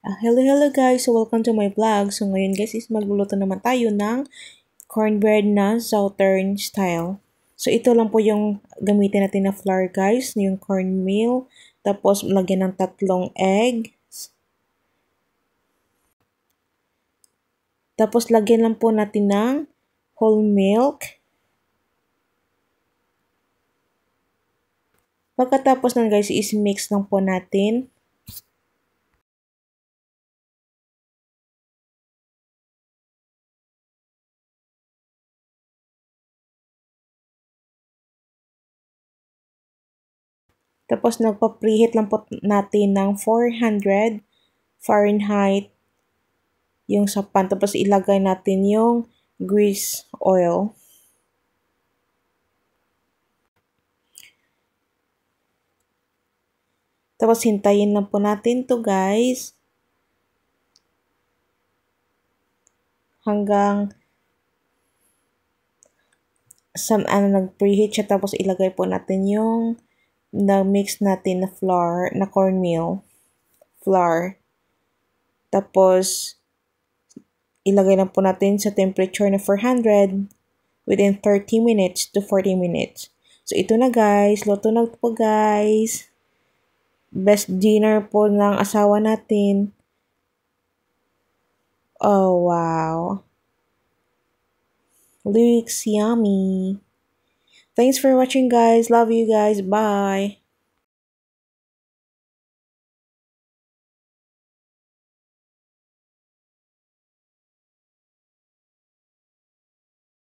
Hello guys! So welcome to my vlog. So ngayon guys is magluluto naman tayo ng cornbread na southern style. So ito lang po yung gamitin natin na flour guys, yung cornmeal. Tapos lagyan ng 3 egg. Tapos lagyan lang po natin ng whole milk. Pagkatapos nun guys is mix lang po natin. Tapos nagpa-preheat lang po natin ng 400 Fahrenheit yung sa pan. Tapos ilagay natin yung grease oil. Tapos hintayin lang po natin to guys. Hanggang nag-preheat siya. Tapos ilagay po natin yung na-mix natin na flour, na cornmeal flour. Tapos ilagay lang po natin sa temperature na 400 within 30 minutes to 40 minutes. So ito na guys, luto na po guys. Best dinner po ng asawa natin. Oh wow. Looks yummy. Thanks for watching guys. Love you guys. Bye.